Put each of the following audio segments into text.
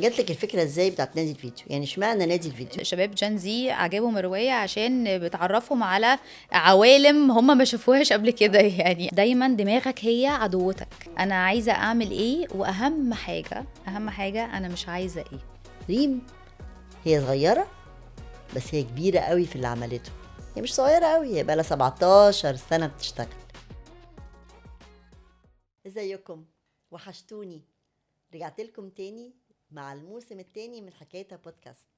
جات لك الفكره ازاي بتاعت نادي الفيديو؟ يعني اشمعنى نادي الفيديو؟ شباب جان زي عجبهم الرواية عشان بتعرفهم على عوالم هم ما شافوهاش قبل كده. يعني دايما دماغك هي عدوتك. انا عايزة اعمل ايه، واهم حاجة انا مش عايزة ايه. ريم هي صغيره بس هي كبيره قوي في اللي عملته. هي مش صغيره قوي، هي بقى لها 17 سنه بتشتغل. ازيكم؟ وحشتوني. رجعت لكم تاني مع الموسم التاني من حكايتها بودكاست.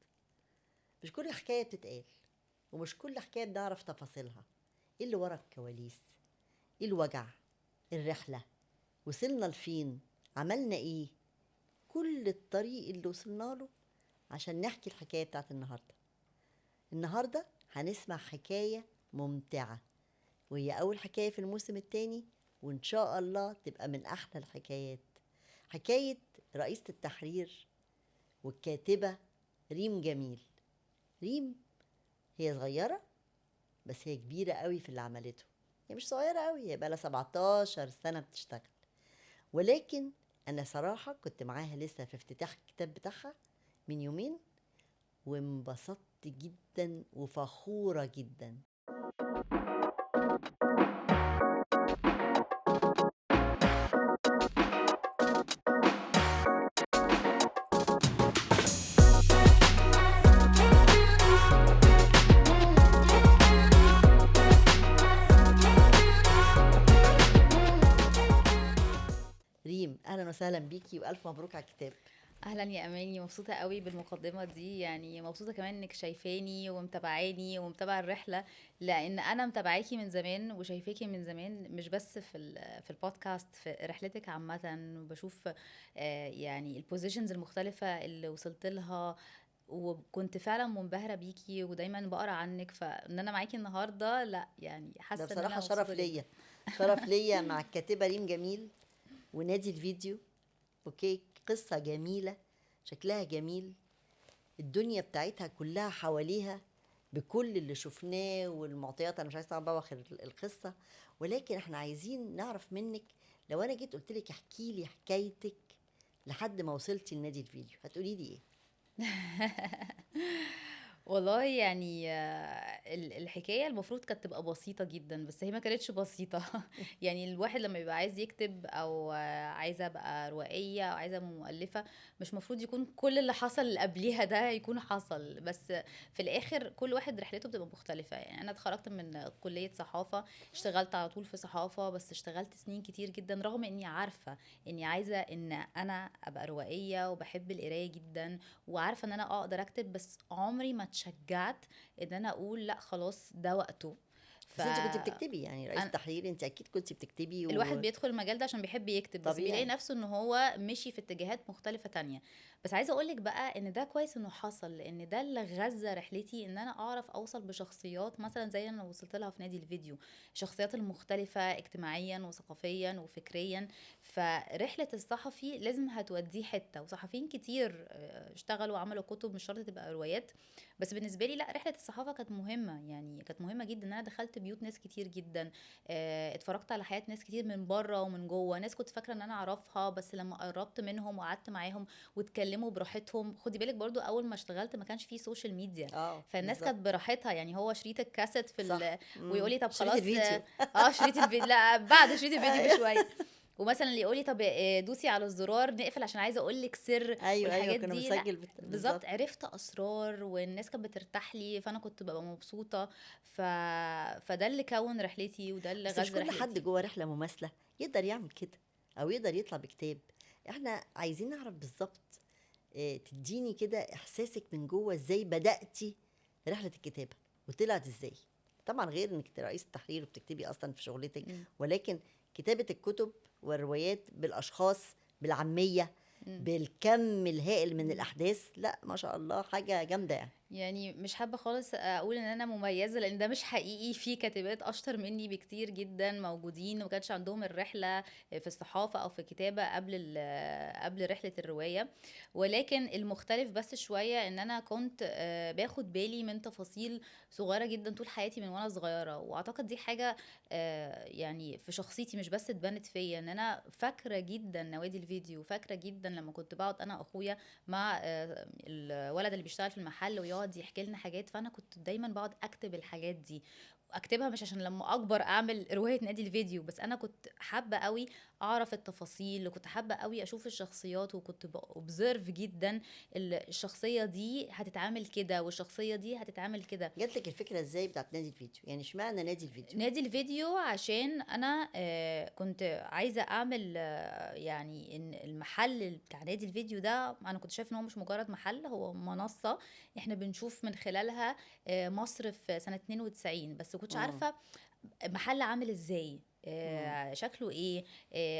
مش كل حكايه بتتقال، ومش كل حكايه بنعرف تفاصيلها. ايه اللي ورا الكواليس؟ ايه الوجع؟ الرحله؟ وصلنا لفين؟ عملنا ايه؟ كل الطريق اللي وصلنا له عشان نحكي الحكايه بتاعت النهارده هنسمع حكايه ممتعه، وهي اول حكايه في الموسم الثاني، وان شاء الله تبقى من احلى الحكايات. حكايه رئيسة التحرير والكاتبه ريم جميل. ريم هي صغيره بس هي كبيره قوي في اللي عملته. هي مش صغيره قوي، هي بقى لها 17 سنه بتشتغل. ولكن انا صراحه كنت معاها لسه في افتتاح الكتاب بتاعها من يومين، وانبسطت جدا وفخورة جدا. ريم اهلا وسهلا بيكي والف مبروك على الكتاب. اهلا يا اماني، مبسوطه قوي بالمقدمه دي. يعني مبسوطه كمان انك شايفاني ومتابعاني ومتابعه الرحله، لان انا متابعاكي من زمان وشايفاكي من زمان، مش بس في البودكاست، في رحلتك عامه. وبشوف يعني البوزيشنز المختلفه اللي وصلت لها، وكنت فعلا منبهره بيكي ودايما بقرا عنك. فان انا معاكي النهارده، لا يعني ده حاسه ان بصراحة انا مبسوطه شرف جدا. ليا. شرف ليا مع الكاتبة ريم جميل ونادي الفيديو. اوكي، قصة جميلة، شكلها جميل، الدنيا بتاعتها كلها حواليها بكل اللي شفناه والمعطيات. انا مش عايزه طبعا بوخر القصه، ولكن احنا عايزين نعرف منك. لو انا جيت قلت لك احكي لي حكايتك لحد ما وصلتي لنادي الفيديو، هتقولي لي ايه؟ والله يعني الحكاية المفروض كانت تبقى بسيطة جدا، بس هي ما كانتش بسيطة. يعني الواحد لما بيبقى عايز يكتب او عايزة ابقى روائية او عايزة أبقى مؤلفة، مش مفروض يكون كل اللي حصل اللي قبليها ده يكون حصل. بس في الاخر كل واحد رحلته بتبقى مختلفة. يعني انا اتخرجت من كلية صحافة، اشتغلت على طول في صحافة، بس اشتغلت سنين كتير جدا رغم اني عارفة اني عايزة ان انا ابقى روائية وبحب القراية جدا، وعارفه ان انا اقدر اكتب. بس عمري ما اتشجعت ان انا اقول لا خلاص ده وقته. ف بس انت كنت بتكتبي، يعني رئيس تحرير انت اكيد كنت بتكتبي الواحد وطبيعي. بيدخل المجال ده عشان بيحب يكتب، بس بيلاقي نفسه ان هو مشي في اتجاهات مختلفة تانية. بس عايزة اقولك بقى ان ده كويس انه حصل، لان ده اللي غذى رحلتي، ان انا اعرف اوصل بشخصيات مثلا زي انا وصلت لها في نادي الفيديو. الشخصيات المختلفة اجتماعيا وثقافيا وفكريا. فرحلة الصحفي لازم هتوديه حتة، وصحفيين كتير اشتغلوا وعملوا كتب، مش شرط تبقى روايات. بس بالنسبة لي لا، رحلة الصحافة كانت مهمة، يعني كانت مهمة جدا. ان انا دخلت بيوت ناس كتير جدا، اتفرجت على حياة ناس كتير من بره ومن جوه، ناس كنت فاكره ان انا اعرفها، بس لما قربت منهم وقعدت معاهم واتكلموا براحتهم. خدي بالك برضو اول ما اشتغلت ما كانش فيه سوشيال ميديا، اه فالناس بالظبط. كانت براحتها. يعني هو شريط الكاسيت في صح. ويقولي طب شريط خلاص الفيديو. شريط الفيديو، لا بعد شريط الفيديو ايوه بشويه. ومثلا اللي يقولي طب دوسي على الزرار نقفل عشان عايزه اقول لك سر، ايوه ايوه والحاجات كنا دي لا. بنسجل بالظبط، بالظبط. عرفت اسرار والناس كانت بترتاح لي، فانا كنت ببقى مبسوطه. ف... فده اللي كون رحلتي وده اللي بس مش غذى كل حد رحلتي. جوه رحله مماثله يقدر يعمل كده او يقدر يطلع بكتاب. احنا عايزين نعرف بالظبط. تديني كده احساسك من جوه، ازاي بدأتي رحلة الكتابة وطلعت ازاي؟ طبعا غير انك رئيس تحرير وبتكتبي اصلا في شغلتك، مم. ولكن كتابة الكتب والروايات بالاشخاص، بالعامية، مم. بالكم الهائل من مم. الاحداث، لا ما شاء الله حاجة جامدة يعني. يعني مش حابة خالص اقول ان انا مميزة، لان ده مش حقيقي. في كاتبات اشطر مني بكتير جدا موجودين وما كانش عندهم الرحلة في الصحافة او في الكتابة قبل رحلة الرواية. ولكن المختلف بس شوية ان انا كنت باخد بالي من تفاصيل صغيرة جدا طول حياتي من وانا صغيرة. واعتقد دي حاجة يعني في شخصيتي، مش بس اتبنت فيا، ان انا فاكرة جدا نوادي الفيديو، فاكرة جدا لما كنت بقعد انا واخويا مع الولد اللي بيشتغل في المحل ويقعد يحكي لنا حاجات، فانا كنت دايما بقعد اكتب الحاجات دي. اكتبها مش عشان لما اكبر اعمل روايه نادي الفيديو، بس انا كنت حابه قوي اعرف التفاصيل، وكنت حابه قوي اشوف الشخصيات، وكنت بأوبزرف جدا الشخصيه دي هتتعامل كده والشخصيه دي هتتعامل كده. جات لك الفكره ازاي بتاعت نادي الفيديو؟ يعني اشمعنى نادي الفيديو؟ نادي الفيديو عشان انا كنت عايزه اعمل يعني ان المحل بتاع نادي الفيديو ده، انا كنت شايف ان هو مش مجرد محل، هو منصه احنا بنشوف من خلالها مصر في سنه 92. بس كنتش مم. عارفه محل عامل ازاي، مم. شكله ايه،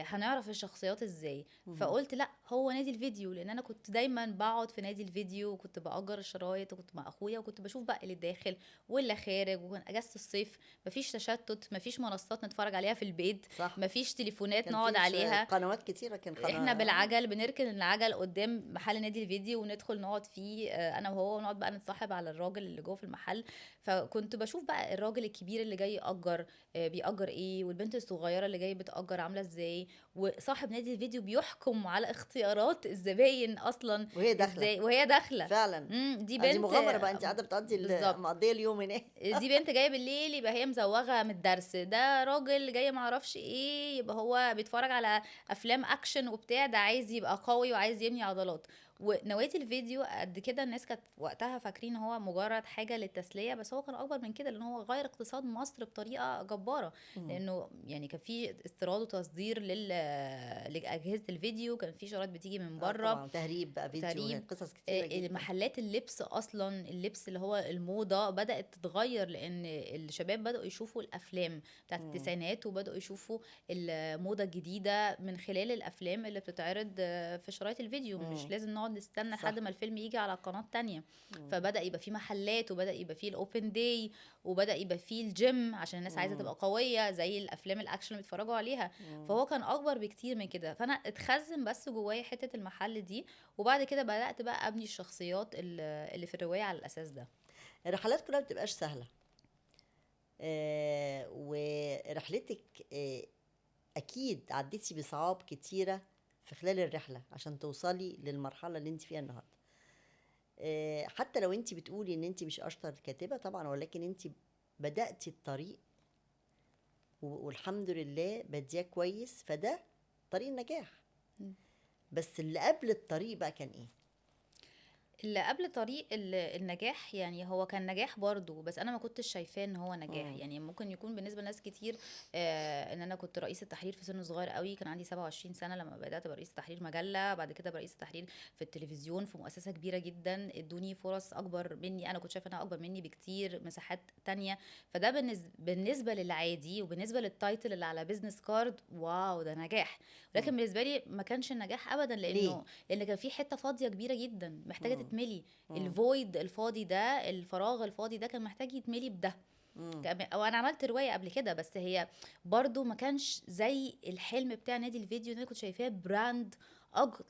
هنعرف الشخصيات ازاي. مم. فقلت لا، هو نادي الفيديو، لان انا كنت دايما بقعد في نادي الفيديو، وكنت باجر الشرايط، وكنت مع اخويا، وكنت بشوف بقى اللي داخل واللي خارج. وكان اجازه الصيف، مفيش تشتت، مفيش منصات نتفرج عليها في البيت، صح. مفيش تليفونات كان نقعد في عليها. قنوات كتيره، كان احنا قناه. بالعجل بنركن العجل قدام محل نادي الفيديو وندخل نقعد فيه انا وهو، ونقعد بقى نتصاحب على الراجل اللي جوه في المحل. فكنت بشوف بقى الراجل الكبير اللي جاي يأجر بيأجر ايه، والبنت الصغيرة اللي جايه بتأجر عاملة ازاي، وصاحب نادي الفيديو بيحكم على اختيارات الزباين اصلا وهي داخله ازاي وهي داخلة. فعلا. دي دي بنت مغامره بقى، انت قاعده بتقضي بالظبط. مقضيه اليوم هناك. دي بنت جايه بالليل يبقى هي مزوغه من الدرس، ده راجل جاي معرفش ايه يبقى هو بيتفرج على افلام اكشن وبتاع، ده عايز يبقى قوي وعايز يبني عضلات. ونوادي الفيديو قد كده الناس كانت وقتها فاكرين هو مجرد حاجه للتسليه، بس هو كان اكبر من كده، لان هو غير اقتصاد مصر بطريقه جباره. مم. لانه يعني كان في استيراد وتصدير لاجهزه الفيديو، كان في شرايط بتيجي من اه بره، طبعا، تهريب بقى فيديو، تقريب. قصص كتيره جدا. محلات اللبس اصلا، اللبس اللي هو الموضه بدات تتغير، لان الشباب بداوا يشوفوا الافلام بتاعت مم. التسعينات، وبداوا يشوفوا الموضه الجديده من خلال الافلام اللي بتتعرض في شرايط الفيديو. مش مم. لازم نقعد نستنى لحد صح. ما الفيلم يجي على قناه تانية. مم. فبدا يبقى في محلات، وبدا يبقى في الاوبن داي، وبدا يبقى في الجيم عشان الناس عايزه مم. تبقى قويه زي الافلام الاكشن اللي بيتفرجوا عليها. مم. فهو كان اكبر بكتير من كده، فانا اتخزن بس جوايا حته المحل دي. وبعد كده بدأت بقى أبني الشخصيات اللي في الرواية على الأساس ده. الرحلات كلها بتبقاش سهله. ورحلتك اكيد عديتي بصعاب كتيره في خلال الرحله عشان توصلي للمرحله اللي انت فيها النهارده. حتى لو انت بتقولي ان انت مش اشطر كاتبه طبعا، ولكن انت بدأتي الطريق والحمد لله باديه كويس، فده طريق النجاح. م. بس اللي قبل الطريق بقى كان ايه؟ اللي قبل طريق النجاح، يعني هو كان نجاح برضو، بس انا ما كنتش شايفاه ان هو نجاح. مم. يعني ممكن يكون بالنسبه لناس كتير ان انا كنت رئيسه تحرير في سن صغير قوي، كان عندي 27 سنه لما بدات ابقى رئيسه تحرير مجله، بعد كده بقى رئيسه تحرير في التلفزيون في مؤسسه كبيره جدا، ادوني فرص اكبر مني، انا كنت شايفه انها اكبر مني بكتير، مساحات تانية. فده بالنسبه للعادي، وبالنسبه للتايتل اللي على بيزنس كارد، واو ده نجاح. مم. ولكن بالنسبه لي ما كانش النجاح ابدا، ليه؟ لان كان في حته فاضيه كبيره جدا محتاجه مم. تتملي. مم. الفويد الفاضي ده، الفراغ الفاضي ده كان محتاج يتملي بده. مم. او انا عملت روايه قبل كده، بس هي برضو ما كانش زي الحلم بتاع نادي الفيديو، اللي انا كنت شايفاه براند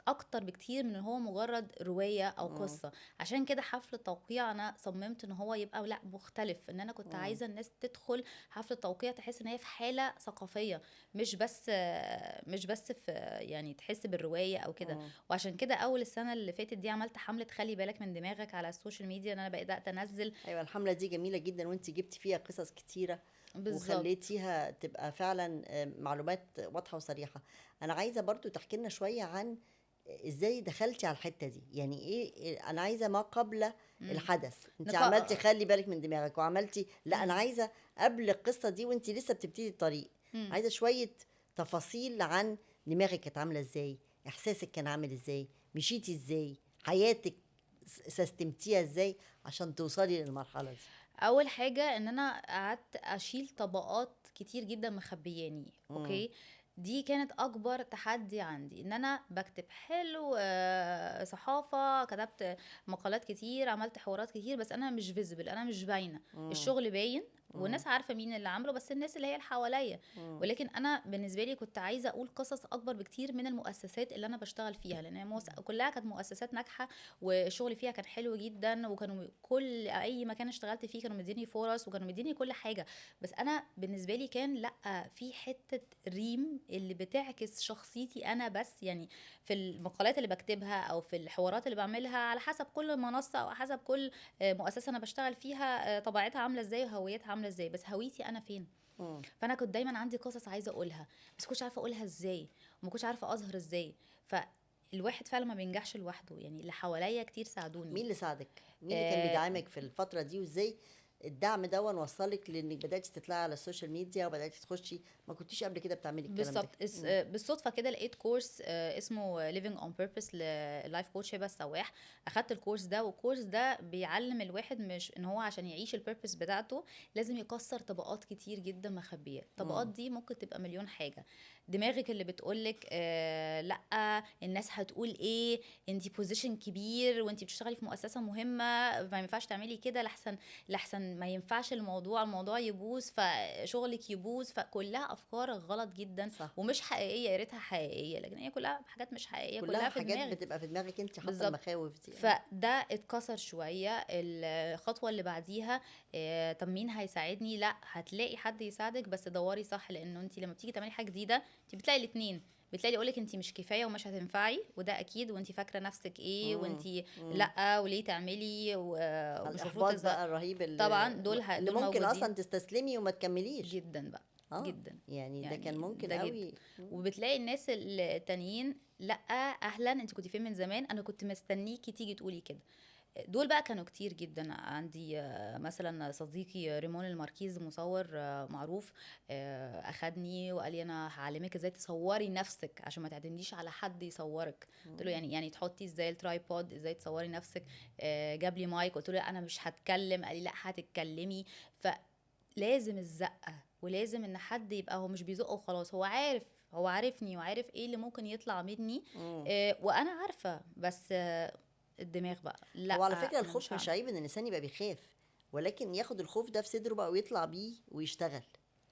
اكتر بكتير من ان هو مجرد روايه او مم. قصه. عشان كده حفل التوقيع انا صممت ان هو يبقى لا مختلف، ان انا كنت مم. عايزه الناس تدخل حفل التوقيع تحس ان هي في حاله ثقافيه، مش بس في يعني تحس بالروايه او كده. مم. وعشان كده اول السنه اللي فاتت دي عملت حمله خلي بالك من دماغك على السوشيال ميديا، ان انا بدات انزل. ايوه، الحمله دي جميله جدا، وانت جبتي فيها قصص كتيره بالظبط. وخليتيها تبقى فعلا معلومات واضحه وصريحه. انا عايزه برضو تحكي لنا شويه عن ازاي دخلتي على الحته دي، يعني انا عايزه ما قبل مم. الحدث. انت عملتي نقا... خلي بالك من دماغك وعملتي، لا انا مم. عايزه قبل القصه دي وانت لسه بتبتدي الطريق. مم. عايزه شويه تفاصيل عن دماغك كانت عامله ازاي، احساسك كان عامل ازاي، مشيتي ازاي، حياتك سستمتيها ازاي عشان توصلي للمرحله دي. اول حاجه ان انا قعدت اشيل طبقات كتير جدا مخبياني. مم. اوكي. دي كانت اكبر تحدي عندي، ان انا بكتب حلو، صحافة، كتبت مقالات كتير، عملت حوارات كتير، بس انا مش فيزبل، انا مش باينة. مم. الشغل باين مم. والناس عارفة مين اللي عامله، بس الناس اللي هي اللي حواليا. مم. ولكن انا بالنسبة لي كنت عايزة اقول قصص اكبر بكتير من المؤسسات اللي انا بشتغل فيها، لان هي كلها كانت مؤسسات ناجحة، والشغل فيها كان حلو جدا، وكانوا كل اي مكان اشتغلت فيه كانوا مديني فرص وكانوا مديني كل حاجة. بس انا بالنسبه لي كان لا، في حته ريم اللي بتعكس شخصيتي انا بس، يعني في المقالات اللي بكتبها او في الحوارات اللي بعملها، على حسب كل منصه او حسب كل مؤسسه انا بشتغل فيها، طبيعتها عامله ازاي وهويتها عامله ازاي، بس هويتي انا فين. مم. فانا كنت دايما عندي قصص عايزه اقولها، بس كنتش عارفه اقولها ازاي، وما كنتش عارفه اظهر ازاي. فالواحد فعلا ما بينجحش لوحده، يعني اللي حواليا كتير ساعدوني. مين اللي ساعدك؟ مين اللي كان آه، بيدعمك في الفترة دي؟ وازاي الدعم ده وصلك لانك بدأتي تطلعي على السوشيال ميديا وبدأتي تخشي؟ ما كنتيش قبل كده بتعملي الكلام ده. بالظبط. بالصدفه كده لقيت كورس اسمه Living on Purpose للايف كوتش هبه السواح. اخدت الكورس ده، والكورس ده بيعلم الواحد مش ان هو عشان يعيش البيربس بتاعته لازم يكسر طبقات كتير جدا مخبيه. الطبقات مم. دي ممكن تبقى مليون حاجه. دماغك اللي بتقولك لا، الناس هتقول ايه، انتي بوزيشن كبير وانتي بتشتغلي في مؤسسه مهمه، ما ينفعش تعملي كده، لحسن ما ينفعش الموضوع يبوظ، فشغلك يبوظ. فكلها افكار غلط جدا صح. ومش حقيقيه، يا ريتها حقيقيه لكن هي كلها حاجات مش حقيقيه، كلها كلها في حاجات دماغك. بتبقى في دماغك انت حاطه بالظبط. المخاوف دي. فده اتكسر شويه. الخطوه اللي بعديها، طب مين هيساعدني؟ لا، هتلاقي حد يساعدك، بس دوري صح، لانه انت لما بتيجي تعملي حاجه جديده انت بتلاقي الاثنين. بتلاقي يقولك انت مش كفايه ومش هتنفعي، وده اكيد، وانت فاكره نفسك ايه، وانت لا وليه تعملي، ومش المفروض الاحباط بقى الرهيب طبعا دول اللي دول ممكن موجودين اصلا تستسلمي وما تكمليش. جدا بقى. جدا. يعني ده كان يعني ممكن ده جدا. قوي. وبتلاقي الناس التانيين لا، اهلا انت كنت فين من زمان، انا كنت مستنيكي تيجي تقولي كده. دول بقى كانوا كتير جدا. عندي مثلا صديقي ريمون الماركيز، مصور معروف، اخدني وقال لي انا هعلمك ازاي تصوري نفسك عشان ما تعتمديش على حد يصورك. قلت له يعني تحطي ازاي الترايبود، ازاي تصوري نفسك. جاب لي مايك، قلت له انا مش هتكلم، قال لي لا هتتكلمي. فلازم الزقه، ولازم ان حد يبقى هو مش بيزق وخلاص، هو عارف، هو عارفني وعارف ايه اللي ممكن يطلع مني. وانا عارفه، بس الدماغ بقى لا، هو على فكره انا الخوف مش هعمل. عيب ان الانسان يبقى بيخاف، ولكن ياخد الخوف ده في صدره بقى ويطلع بيه ويشتغل.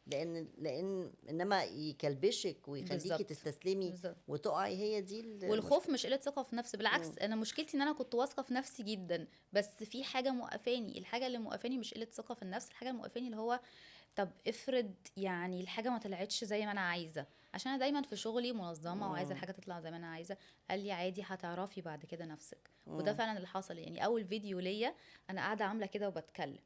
لان انما يكلبشك ويخليكي بالظبط. تستسلمي بالظبط. وتقعي، هي دي والخوف المشكله. مش قله ثقه في نفسي، بالعكس انا مشكلتي ان انا كنت واثقه في نفسي جدا، بس في حاجه موقفاني. الحاجه اللي موقفاني مش قله ثقه في النفس، الحاجه اللي موقفاني اللي هو طب افرض يعني الحاجه ما طلعتش زي ما انا عايزه، عشان انا دايما في شغلي منظمه وعايزه الحاجه تطلع زي ما انا عايزه. قال لي عادي، هتعرفي بعد كده نفسك. وده فعلا اللي حصل. يعني اول فيديو ليا انا قاعده عامله كده وبتكلم،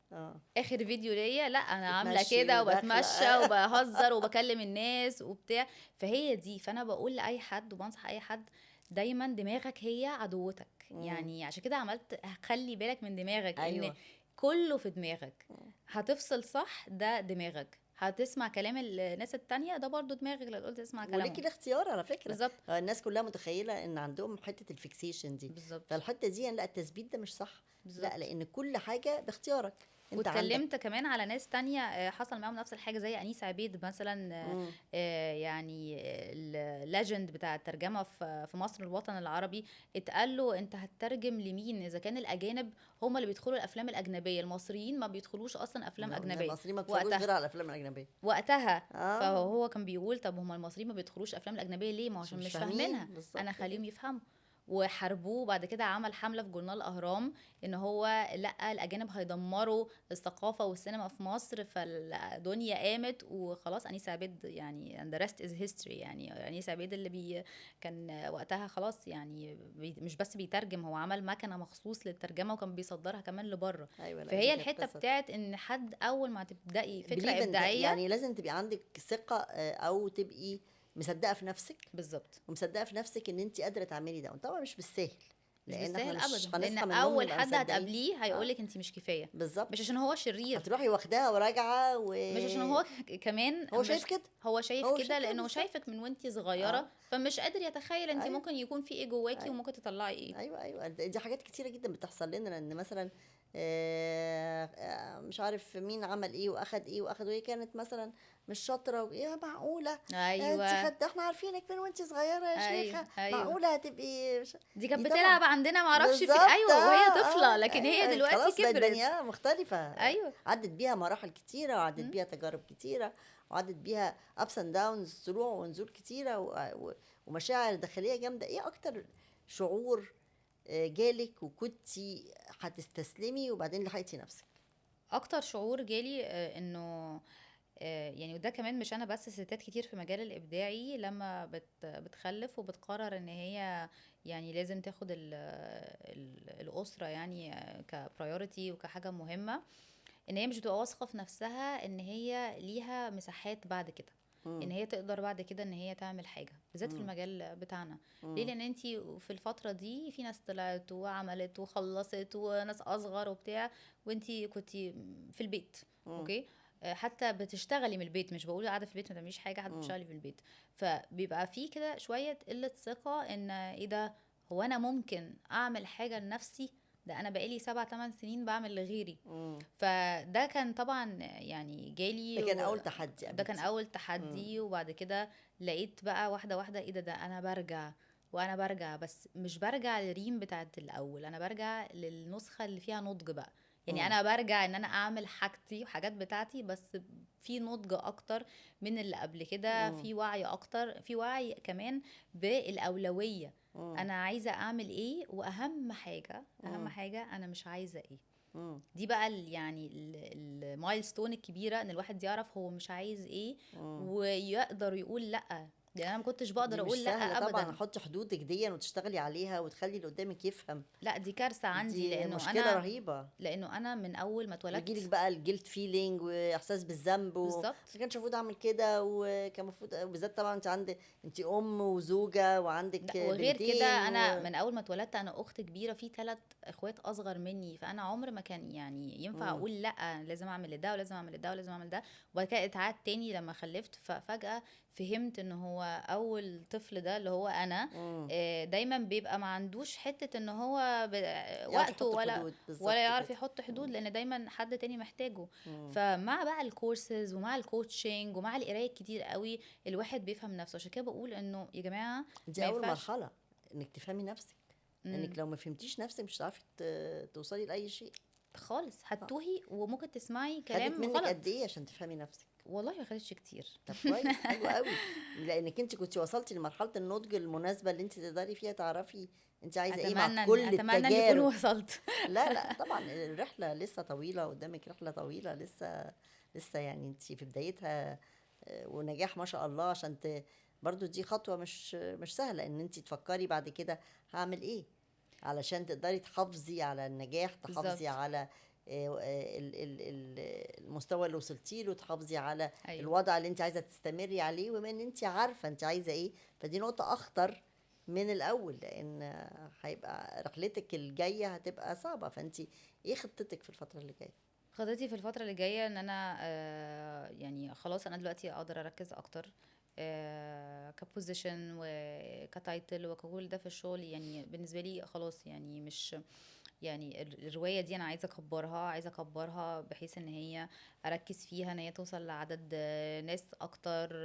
اخر فيديو ليا لا انا عامله بتمشي كده وداخله. وبتمشى وبهزر وبكلم الناس وبتاع. فهي دي. فانا بقول لاي حد وبنصح اي حد، دايما دماغك هي عدوتك. يعني عشان كده عملت خلي بالك من دماغك. أيوة. ان كله في دماغك. هتفصل صح، ده دماغك. هتسمع كلام الناس التانية، ده برضو دماغك لو قلت تسمع كلامهم. وليكي الاختيار على فكره. بالظبط. الناس كلها متخيله ان عندهم حته الفيكسيشن دي. بالظبط. فالحته دي لا، التثبيت ده مش صح. بالظبط. لا، لان كل حاجه باختيارك انت عندك. واتكلمت كمان على ناس تانية حصل معاهم نفس الحاجة، زي أنيس عبيد مثلا. يعني الليجند بتاع الترجمة في مصر الوطن العربي. اتقال له انت هتترجم لمين اذا كان الأجانب هم اللي بيدخلوا الأفلام الأجنبية؟ المصريين ما بيدخلوش أصلا أفلام أجنبية. المصريين ما بيتفرجوش غير على الأفلام الأجنبية وقتها. فهو كان بيقول طب هم المصريين ما بيدخلوش الأفلام الأجنبية ليه؟ ما عشان مش فاهمينها. أنا خليهم يفهموا. وحاربوه بعد كده. عمل حملة في جورنال الأهرام ان هو لا، الاجانب هيدمروا الثقافه والسينما في مصر. فالدنيا قامت وخلاص. انيس عبيد يعني and the rest is history. يعني انيس عبيد اللي كان وقتها خلاص، يعني مش بس بيترجم، هو عمل مكنه مخصوص للترجمه وكان بيصدرها كمان لبره. أيوة. فهي الحته بتاعت ان حد اول ما تبداي فكره ابداعيه، يعني لازم تبقي عندك ثقه او تبقي مصدقه في نفسك. بالظبط. ومصدقه في نفسك ان انت قادره تعملي ده. طبعا مش بالسهل، لان ابدا، لان اول حد هتقابليه هيقولك انت مش كفايه. بالظبط. مش عشان هو شرير، هتروحي واخداها وراجعه مش عشان هو كمان هو شايف كده. هو شايف كده لانه شايفك من وانتي صغيره. فمش قادر يتخيل انت ممكن يكون في ايه جواكي وممكن تطلعي ايه. ايوه. دي حاجات كتيره جدا بتحصل لنا. لان مثلا مش عارف مين عمل ايه واخد ايه واخد، وهي كانت مثلا مش شاطره، وايه معقوله انت ايوه خدت، احنا عارفينك من وانت صغيره يا ايوه شيخه، ايوه، معقوله هتبقي دي كانت دي طبعا بتلعب عندنا معرفش في بالظبط. ايوه وهي طفله، لكن هي ايوه دلوقتي خلاص بقت كبرت. بني مختلفه، ايوه. عدت بيها مراحل كتيره، وعدت مم. بيها تجارب كتيره، وعدت بيها ups and downs، طلوع ونزول كتيره، ومشاعر داخليه جامده. ايه اكتر شعور جالك وكنتي هتستسلمي وبعدين لحقتي نفسك؟ اكتر شعور جالي انه يعني وده كمان مش انا بس، ستات كتير في مجال الابداعي لما بتخلف وبتقرر ان هي يعني لازم تاخد الاسره يعني كبرايورتي وكحاجه مهمه، ان هي مش بتبقى واثقه في نفسها ان هي ليها مساحات بعد كده، ان مم. هي تقدر بعد كده ان هي تعمل حاجه، بالذات في مم. المجال بتاعنا. ليه؟ مم. لان انتي في الفتره دي في ناس طلعت وعملت وخلصت وناس اصغر وبتاع، وانتي كنتي في البيت. مم. اوكي. حتى بتشتغلي من البيت، مش بقول قاعده في البيت ما تعمليش حاجه، حتى مم. بتشتغلي في البيت. فبيبقى في كده شويه قله ثقه ان ايه ده، هو انا ممكن اعمل حاجه لنفسي؟ ده انا بقالي 7 8 سنين بعمل لغيري. مم. فده كان طبعا يعني ده جالي كان اول تحدي ده كان قابلتيه؟ اول مم. تحدي. وبعد كده لقيت بقى واحده واحده ايه ده انا برجع، وانا برجع بس مش برجع للريم بتاعت الاول، انا برجع للنسخه اللي فيها نضج بقى. يعني مم. انا برجع ان انا اعمل حاجتي وحاجات بتاعتي، بس في نضج اكتر من اللي قبل كده، مم. في وعي اكتر، في وعي كمان بالاولويه. مم. انا عايزه اعمل ايه، واهم حاجه اهم مم. حاجه انا مش عايزه ايه. مم. دي بقى يعني المايلستون الكبيره، ان الواحد يعرف هو مش عايز ايه مم. ويقدر يقول لا. يعني انا ما كنتش بقدر دي مش اقول لا سهلة طبعا، ابدا. احط حدودك دي وتشتغلي عليها وتخلي اللي قدامك يفهم. لا دي كارثه عندي، دي مشكلة رهيبة. لانه انا من اول ما ويجيلك اتولدت. بقى الجلد فيلينج واحساس بالذنب، بالظبط. ما كانش المفروض اعمل كده، وكان المفروض، وبالذات طبعا انت عندك، انت ام وزوجة وعندك لا وغير كده، بنتين انا من اول ما اتولدت انا اخت كبيره في 3 اخوات اصغر مني، فانا عمر ما كان يعني ينفع مم. اقول لا لازم اعمل ده ولازم اعمل ده ولازم اعمل ده. وبعد كده اتعاد تاني لما خلفت، ففجاه فهمت ان هو اول طفل ده اللي هو انا مم. دايما بيبقى ما عندوش حته ان هو يعرف وقته يحط ولا حدود ولا بالظبط يعرف كده. يحط حدود، مم. لان دايما حد تاني محتاجه. مم. فمع بقى الكورسز ومع الكوتشنج ومع القرايه كتير قوي، الواحد بيفهم نفسه. عشان كده بقول انه يا جماعه دي ما اول ينفعش. مرحلة، انك تفهمي نفسك، امم انك لو ما فهمتيش نفسك مش هتعرفي توصلي لاي شيء. خالص آه. هتوهي، وممكن تسمعي خدت كلام منك قد غلط. ايه عشان تفهمي نفسك؟ والله ما خدتش كتير. طب كويس، حلو قوي، لانك انت كنت وصلتي لمرحله النضج المناسبه اللي انت تقدري فيها تعرفي انت عايزه ايه مع كل اتمنى ان يكون التجارب. وصلت. لا لا طبعا الرحله لسه طويله قدامك، رحله طويله لسه، لسه يعني انت في بدايتها، ونجاح ما شاء الله. عشان برضو دي خطوه مش سهله، ان انت تفكري بعد كده هعمل ايه علشان تقدري تحافظي على النجاح، تحافظي بالظبط. على المستوى اللي وصلتي له، تحافظي على ايوه الوضع اللي انت عايزه تستمري عليه، وبما ان انت عارفه انت عايزه ايه، فدي نقطه اخطر من الاول، لان هيبقى رحلتك الجايه هتبقى صعبه. فانت ايه خطتك في الفتره اللي جايه؟ خطتي في الفتره اللي جايه ان انا يعني خلاص انا دلوقتي اقدر اركز اكتر كبوزيشن وكتايتل وكل ده في الشغل. يعني بالنسبه لي خلاص، يعني مش يعني الرواية دي أنا عايزة أكبرها بحيث إن هي أركز فيها، إن هي توصل لعدد ناس أكتر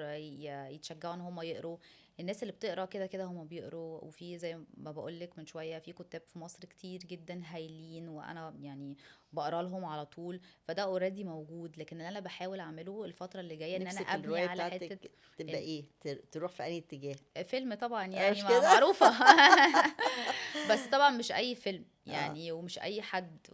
يتشجعوا إن هم يقروا. الناس اللي بتقرا كده كده هم بيقروا، وفي زي ما بقولك من شوية في كتاب في مصر كتير جدا هايلين، وأنا يعني بقرا لهم على طول. فده اوريدي موجود، لكن اللي أنا بحاول أعمله الفترة اللي جاية إن أنا نفسك أبني الروايه على حتة. بتاعتك تبقى ايه، تروح في اي اتجاه؟ فيلم طبعا، يعني مش كده؟ معروفة. بس طبعا مش اي فيلم اه. يعني، ومش اي حد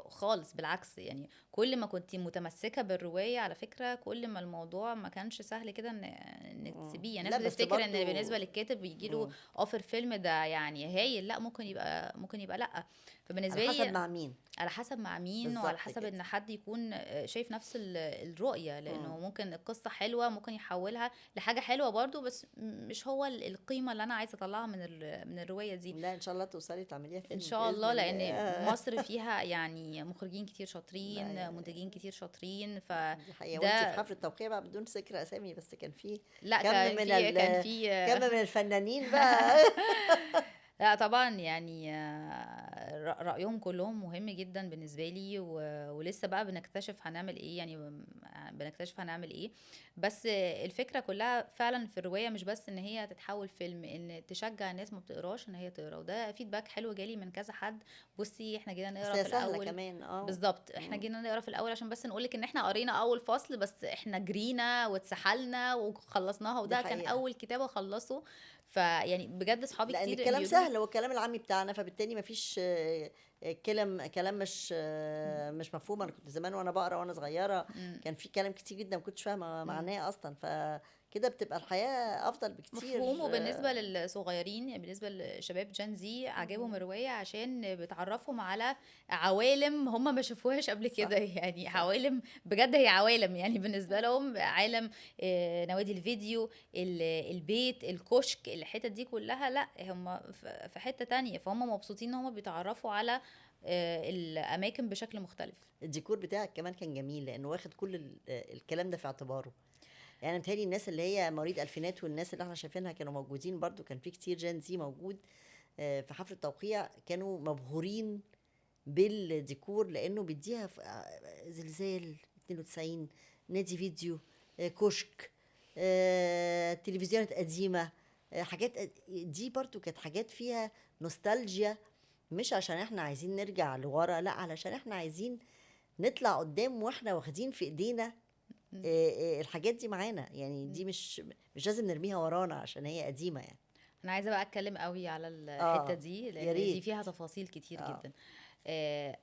خالص، بالعكس. يعني كل ما كنت متمسكة بالرواية على فكرة، كل ما الموضوع ما كانش سهل كده انك تسيبيه. يعني لا الناس بس بتفتكر ان برضو. بالنسبة للكاتب بيجيله مم. اوفر فيلم ده يعني هايل، لا ممكن يبقى لا. على فبالنسبة حسب لي مع مين. على حسب مع مين، وعلى بالظبط حسب كده. ان حد يكون شايف نفس الرؤية، مم. لانه ممكن القصة حلوة ممكن يحولها لحاجة حلوة برضو، بس مش هو القيمة اللي انا عايزة اطلعها من الرواية دي. لا ان شاء الله توصلي تعمليها ان فيلم شاء باذن الله، لان الله. مصر فيها يعني مخرجين كتير لا شاطرين، منتجين كتير شاطرين، دي حقيقة، وانتي في فده. حفل التوقيع بقى بدون ذكر اسامي، بس كان في لا كم كان من في كان في كم من الفنانين بقى. لا طبعا يعني رأيهم كلهم مهم جدا بالنسبة لي، ولسه بقى بنكتشف هنعمل ايه، يعني بنكتشف هنعمل ايه. بس الفكرة كلها فعلا في الرواية مش بس ان هي تتحول فيلم، ان تشجع الناس ما بتقراش ان هي تقرا، وده فيدباك حلو جالي من كذا حد. بصي احنا جينا بس نقرا هي في سهله الاول. كمان. بالظبط، احنا مم. جينا نقرا في الاول عشان بس نقولك ان احنا قرينا اول فصل، بس احنا جرينا واتسحلنا وخلصناها، دي وده كان حقيقه، اول كتاب اخلصه. فيعني بجد صحابي لان كتير الكلام بيقولوا لي. سهل، هو الكلام العامي بتاعنا، فبالتالي مفيش كلام مش مفهوم. انا كنت زمان وانا بقرا وانا صغيره كان في كلام كتير جدا ما كنتش فاهمه مم. معناه اصلا، فكده بتبقى الحياه افضل بكتير. مفهوم. وبالنسبة للصغيرين، يعني بالنسبة للشباب جين زي، عجبهم الرواية عشان بتعرفهم على عوالم هم ما شافوهاش قبل كده. صح، يعني صح. عوالم بجد، هي عوالم يعني بالنسبة لهم، عالم نوادي الفيديو، البيت، الكشك، الحتة دي كلها، لا هم في حتة تانية، فهم مبسوطين ان هم بيتعرفوا على الأماكن بشكل مختلف. الديكور بتاعك كمان كان جميل، لانه واخد كل الكلام ده في اعتباره. يعني متهيألي الناس اللي هي مواليد الفينات والناس اللي احنا شايفينها كانوا موجودين برضو، كان في كتير جين زي موجود في حفل التوقيع، كانوا مبهورين بالديكور، لانه بيديها زلزال 92، نادي فيديو، كشك، تلفزيونات قديمه، حاجات دي برضو كانت حاجات فيها نوستالجيا، مش عشان احنا عايزين نرجع لورا، لا علشان احنا عايزين نطلع قدام واحنا واخدين في ايدينا الحاجات دي معانا. يعني دي مش لازم نرميها ورانا عشان هي قديمه يعني. انا عايزه بقى اتكلم قوي على الحته اه، دي، يا لان دي ريت. فيها تفاصيل كتير اه، جدا.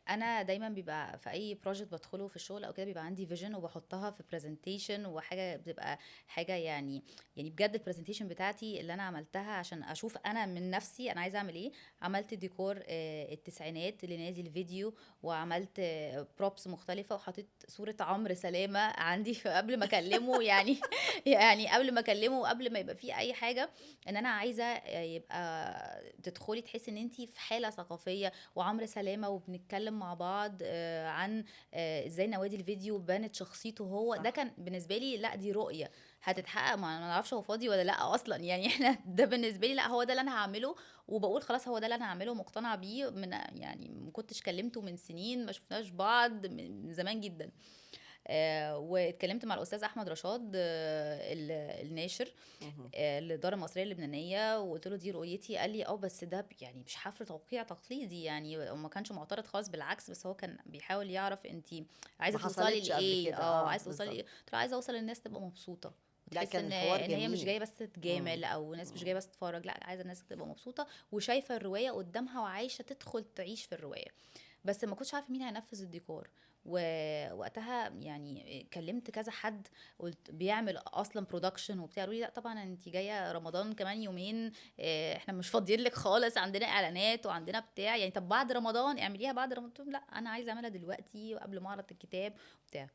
انا دايما بيبقى في اي بروجكت بدخله في الشغل او كده، بيبقى عندي فيجن وبحطها في برزنتيشن، وحاجه بتبقى حاجه يعني بجد البرزنتيشن بتاعتي اللي انا عملتها عشان اشوف انا من نفسي انا عايزه اعمل ايه. عملت ديكور التسعينات لنادي الفيديو، وعملت بروبس مختلفه، وحطيت صوره عمرو سلامه عندي قبل ما اكلمه يعني. يعني قبل ما اكلمه وقبل ما يبقى فيه اي حاجه، ان انا عايزه يبقى تدخلي تحسي ان انت في حاله ثقافيه، وعمرو سلامه، وبنتكلم مع بعض عن ازاي نوادي الفيديو بنت شخصيته هو. ده صح. كان بالنسبه لي لا، دي رؤيه هتتحقق، ما نعرفش هو فاضي ولا لا اصلا يعني. احنا ده بالنسبه لي لا، هو ده اللي انا هعمله، وبقول خلاص هو ده اللي انا هعمله، مقتنعه بيه من يعني ما كنتش كلمته من سنين، ما شفناش بعض من زمان جدا. واتكلمت مع الاستاذ احمد رشاد الناشر مهم. الإدارة المصرية اللبنانية، وقلت له دي رؤيتي. قال لي بس ده يعني مش حفل توقيع تقليدي يعني، وما كانش معترض خالص، بالعكس، بس هو كان بيحاول يعرف انت ما عايزة توصلي حصلتش قبل لايه، كده، عايزة توصلي لايه. بالظبط. قلت له عايزة اوصل للناس تبقى مبسوطة، لا، وتحس كان ان الحوار هي مش جميل. جايه بس مم. تجامل، او ناس مش مم. جايه بس تتفرج، لا عايزه الناس تبقى مبسوطه وشايفه الروايه قدامها وعايشه تدخل تعيش في الروايه. بس ما كنتش عارفه مين هينفذ الديكور. ووقتها يعني كلمت كذا حد، قلت بيعمل اصلا برودكشن وبتاع، قالوا لي لا طبعا انت جايه رمضان كمان يومين، احنا مش فاضيين لك خالص، عندنا اعلانات وعندنا بتاع يعني، طب بعد رمضان اعمليها بعد رمضان. قلت لهم لا، انا عايزه اعملها دلوقتي وقبل معرض الكتاب وبتاع.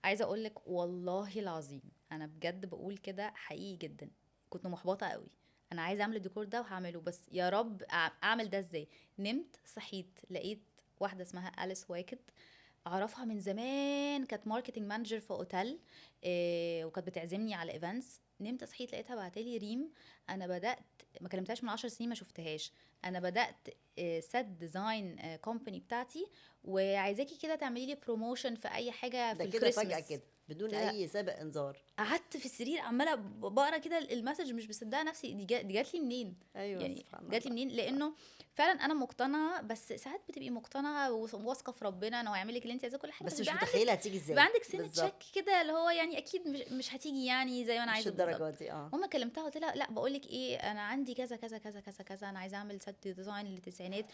عايزه اقول لك والله العظيم، انا بجد بقول كده حقيقي جدا، كنت محبطه قوي. انا عايزه اعمل الديكور ده وهعمله، بس يا رب اعمل ده ازاي. نمت صحيت لقيت واحده اسمها أليس واكد، اعرفها من زمان، كانت ماركتنج مانجر في اوتيل، وكانت بتعزمني على ايفنتس. نمت صحيت لقيتها بعتلي ريم، انا بدات، ما كلمتهاش من 10 سنين، ما شفتهاش، انا بدات سيت ديزاين كومباني بتاعتي، وعايزاكي كده تعملي لي بروموشن في اي حاجه ده في كده فجأة الكريسماس. كده بدون قلت لها، اي سابق انذار. قعدت في السرير عماله بقرا كده المسج، مش مصدقه نفسي، دي جات لي منين. ايوه، يعني سبحان جات لي الله. منين، صح. لانه فعلا انا مقتنعه، بس ساعات بتبقي مقتنعه واثقه في ربنا انه هيعمل لك اللي انت عايزاه كل حاجه، بس بس بيبقى مش عندك متخيلة هتيجي بيبقى ازاي عندك سنه شك بالظبط. كده، اللي هو يعني اكيد مش هتيجي يعني زي ما انا مش عايزه الدرجة بالظبط. دي. ماما كلمتها قلت لها لا، بقول لك ايه، انا عندي كذا كذا كذا كذا كذا، انا عايزه اعمل ست ديزاين للتسعينات،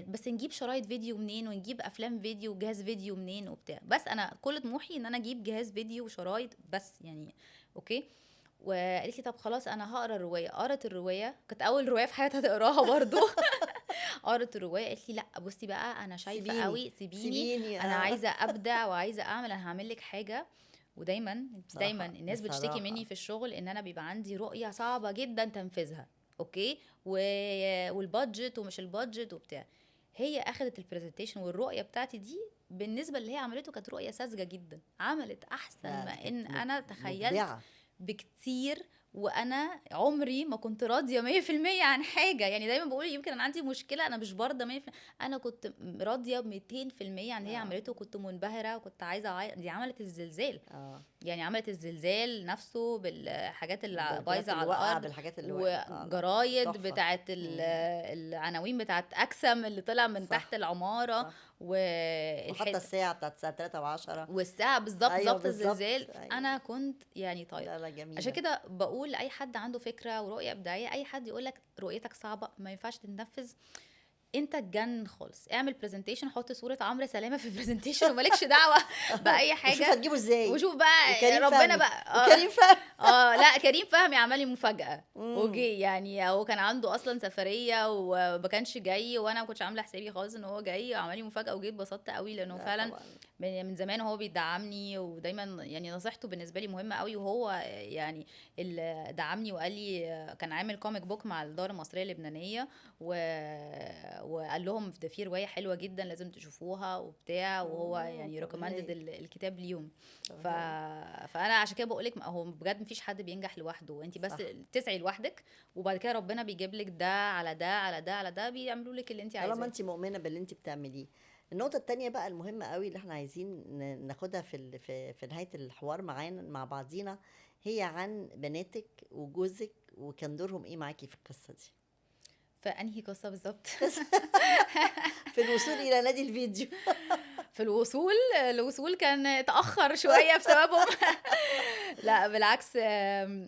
بس نجيب شرايط فيديو منين، ونجيب افلام فيديو وجهاز فيديو منين وبتاع. بس انا كل طموحي ان انا اجيب جهاز فيديو وشرايط بس يعني. اوكي. وقالت لي طب خلاص انا هقرا الروايه. قرت الروايه، كانت اول روايه في حياتها تقراها برضو. قرت الروايه، قالت لي لا بصي بقى، انا شايفه سيبيني، قوي، سيبيني، سيبيني. انا عايزه ابدع وعايزه اعمل، انا هعمل لك حاجه. ودايما دايما بصراحة، الناس بتشتكي مني بصراحة. في الشغل ان انا بيبقى عندي رؤيه صعبه جدا تنفيذها. اوكي. والبادجت ومش البادجت وبتاع. هي اخذت البرزنتيشن والرؤيه بتاعتي دي، بالنسبه اللي هي عملته كانت رؤيه ساذجه جدا، عملت احسن لا، ما دي كانت ان انا تخيلت مبدعة. بكتير. وانا عمري ما كنت راضيه 100% عن حاجه. يعني دايما بقول يمكن انا عندي مشكله، انا مش برضه 100%، انا كنت راضيه 200% عن اللي هي عملته، وكنت منبهره وكنت عايزه اعيط. دي عملت الزلزال، يعني عملت الزلزال نفسه بالحاجات اللي بايظه على الارض، بالحاجات اللي وجرايد بتاعت العناوين بتاعت اكسم اللي طلع من تحت العماره، وحتى الساعه بتاعت الساعه 3 و10 والساعه بالظبط أيوة ظبط الزلزال. أيوة. انا كنت يعني طايره. لا جميلة. عشان كده بقول لاي حد عنده فكره ورؤيه ابداعيه، اي حد يقول لك رؤيتك صعبه ما ينفعش تنفذ، انت تجنن خالص. اعمل برزنتيشن، حط صوره عمرو سلامه في البرزنتيشن ومالكش دعوه باي حاجه، وشوف هتجيبه ازاي، وشوف بقى ربنا فهمي. بقى وكريم فهمي لا كريم فهمي عمل لي مفاجاه وجي، يعني هو كان عنده اصلا سفريه وما كانش جاي، وانا ما كنتش عامله حسابي خالص ان هو جاي، وعمل لي مفاجاه وجيت اتبسطت قوي، لانه فعلا من زمان وهو بيدعمني، ودايما يعني نصيحته بالنسبه لي مهمه قوي. وهو يعني اللي دعمني وقال لي، كان عامل كوميك بوك مع الدار المصريه اللبنانيه، وقال لهم ده في روايه حلوه جدا لازم تشوفوها وبتاع، وهو يعني ريكومندد الكتاب ليهم. فانا عشان كده بقول لك هو بجد مفيش حد بينجح لوحده، انت بس تسعي لوحدك، وبعد كده ربنا بيجيب لك ده على ده على ده على ده، بيعملوا لك اللي انت عايزاه طالما انت مؤمنه باللي انت بتعمليه. النقطه التانية بقى المهمه قوي اللي احنا عايزين ناخدها في نهايه الحوار معانا مع بعضينا، هي عن بناتك وجوزك، وكان دورهم ايه معاكي في القصه دي؟ فانهي قصه بالظبط؟ في الوصول الى نادي الفيديو. في الوصول كان تاخر شويه بسببهم. لا بالعكس،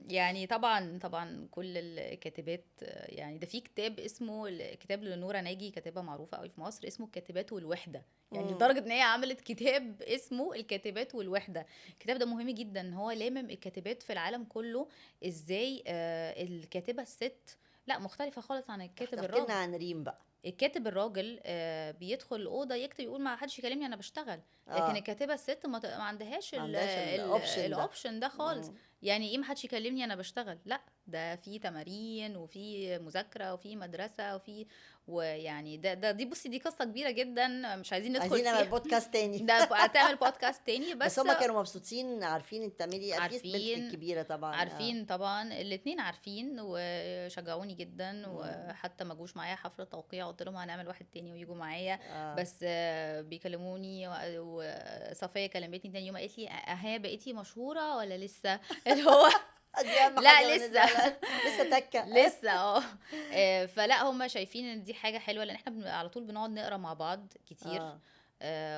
يعني طبعا كل الكاتبات، يعني ده في كتاب اسمه كتاب لنورة ناجي، كاتبه معروفه قوي في مصر، اسمه الكاتبات والوحده، يعني لدرجه ان هي عملت كتاب اسمه الكاتبات والوحده. الكتاب ده مهم جدا، ان هو لامم الكاتبات في العالم كله، ازاي الكاتبه الست لا مختلفه خالص عن الكاتب الراجل. احكي لنا عن ريم بقى. الكاتب الراجل بيدخل الاوضه يكتب، يقول ما حدش يكلمني انا بشتغل، لكن الكاتبه الست ما عندهاش الاوبشن ده خالص. يعني ايه ما حدش يكلمني انا بشتغل؟ لا ده في تمارين وفي مذاكره وفي مدرسه ويعني دي بصي دي قصه كبيره جدا، مش عايزين ندخل عايزين فيها. نعمل بودكاست تاني. ده هتعمل بودكاست تاني. بس هما كانوا مبسوطين، عارفين انت تعملي، عارفين الكبيره طبعا، عارفين طبعا الاثنين عارفين، وشجعوني جدا، وحتى ما جوش معايا حفله توقيع، قلت لهم هنعمل واحد تاني ويجوا معايا. بس بيكلموني، وصفيه كلمتني تاني يوم قالت لي اها بقيتي مشهوره ولا لسه؟ اللي هو لا لسه تكه لسه فلا هم شايفين ان دي حاجه حلوه، لان احنا على طول بنقعد نقرا مع بعض كتير.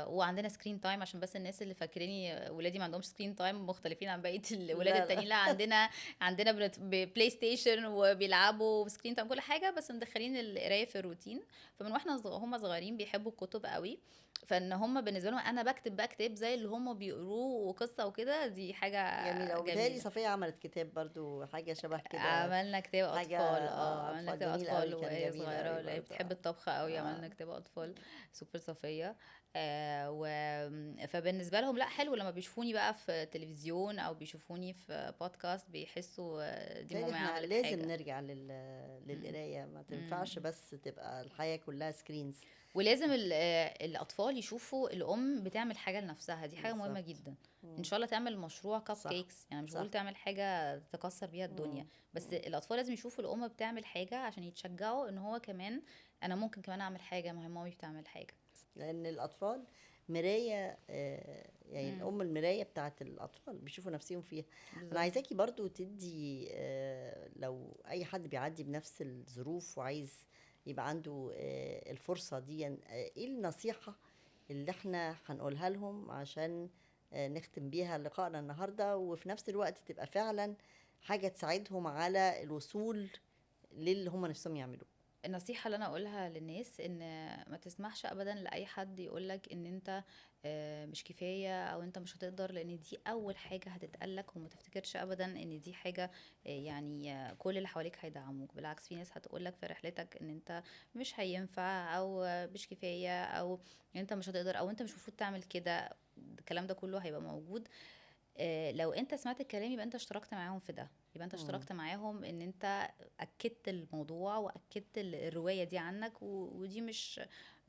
وعندنا سكرين تايم، عشان بس الناس اللي فاكريني ولادي ما عندهمش سكرين تايم مختلفين عن بقيه الولاد التانيين. لا عندنا بلاي ستيشن وبيلعبوا سكرين تايم كل حاجه، بس مدخلين القرايه في الروتين. فمن واحنا هم صغيرين بيحبوا الكتب قوي، فان هم بالنسبه لهم انا بكتب بقى كتاب زي اللي هم بيقروه وقصه وكده، دي حاجه جميله. وبالتالي صفيه عملت كتاب برضو حاجه شبه كده، عملنا كتاب اطفال. عملنا كتاب اطفال وهي صغيره اللي بتحب الطبخ قوي. عملنا كتاب اطفال سوبر صفيه. فبالنسبه لهم لا حلو لما بيشوفوني بقى في تلفزيون او بيشوفوني في بودكاست، بيحسوا دي ماما عملت لازم حاجه. نرجع للقرايه، ما تنفعش بس تبقى الحياه كلها سكرينز، ولازم الاطفال يشوفوا الام بتعمل حاجه لنفسها، دي حاجه مهمه جدا. ان شاء الله تعمل مشروع كاب كيكس، يعني مش بقول تعمل حاجه تكسر بيها الدنيا، بس الاطفال لازم يشوفوا الام بتعمل حاجه عشان يتشجعوا ان هو كمان انا ممكن كمان اعمل حاجه، ما هي مامي بتعمل حاجه. لان الاطفال مرايه، يعني الام المرايه بتاعت الاطفال بيشوفوا نفسهم فيها. انا عايزاكي برضو تدي، لو اي حد بيعدي بنفس الظروف وعايز يبقى عنده الفرصه دي، ايه النصيحه اللي احنا هنقولها لهم عشان نختم بيها لقائنا النهارده، وفي نفس الوقت تبقى فعلا حاجه تساعدهم على الوصول للي هم نفسهم يعملوه؟ النصيحة اللي انا اقولها للناس ان ما تسمحش ابدا لاي حد يقولك ان انت مش كفاية او انت مش هتقدر، لان دي اول حاجة هتتقالك. وما تفتكرش ابدا ان دي حاجة يعني كل اللي حواليك هيدعموك، بالعكس في ناس هتقولك في رحلتك ان انت مش هينفع او مش كفاية او انت مش هتقدر او انت مش المفروض تعمل كده. الكلام ده كله هيبقى موجود. لو انت سمعت الكلام يبقى انت اشتركت معاهم في ده، يبقى انت اشتركت معاهم ان انت اكدت الموضوع واكدت الروايه دي عنك، ودي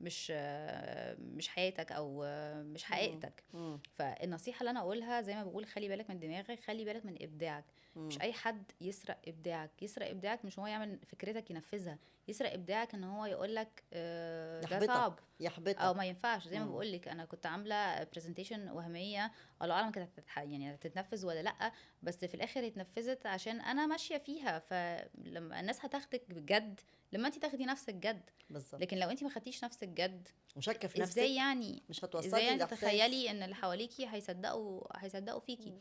مش حياتك او مش حقيقتك. مم. فالنصيحه اللي انا اقولها زي ما بقول، خلي بالك من دماغك، خلي بالك من ابداعك. مش اي حد يسرق ابداعك. يسرق ابداعك مش هو يعمل فكرتك ينفذها، يسرق ابداعك ان هو يقولك ده صعب يحبطك او ما ينفعش. زي ما مم. بقول لك انا كنت عامله برزنتيشن وهميه، الله اعلم كانت يعني هتتنفذ ولا لا، بس في الاخر اتنفذت عشان انا ماشيه فيها. فلما الناس هتاخدك بجد لما انت تاخدي نفسك جد. بالظبط. لكن لو انت ما خدتيش نفسك جد، وشك في نفسك ازاي يعني مش هتوصلي ازاي يعني الإحساس. تتخيلي ان اللي حواليكي هيصدقوا فيكي؟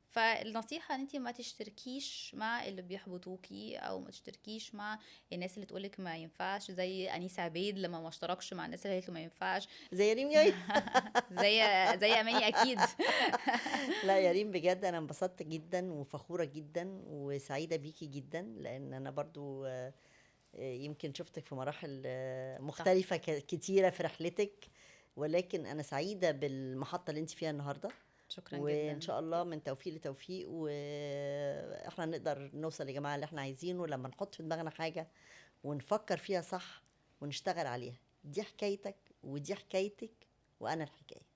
فالنصيحة ان انت ما تشتركيش مع اللي بيحبطوكي، او ما تشتركيش مع الناس اللي تقولك ما ينفعش، زي انيس عبيد لما ما اشتركش مع الناس اللي قالت له ما ينفعش. زي ريم جاي زي اماني اكيد. لا يا ريم بجد انا انبسطت جدا وفخورة جدا وسعيدة بيكي جدا، لان انا برضو يمكن شفتك في مراحل مختلفة كتيرة في رحلتك، ولكن انا سعيدة بالمحطة اللي انت فيها النهاردة. شكرا وان جدا. شاء الله من توفيق لتوفيق، واحنا نقدر نوصل يا جماعة اللي احنا عايزينه لما نحط في دماغنا حاجة ونفكر فيها صح ونشتغل عليها. دي حكايتك ودي حكايتك وانا الحكاية.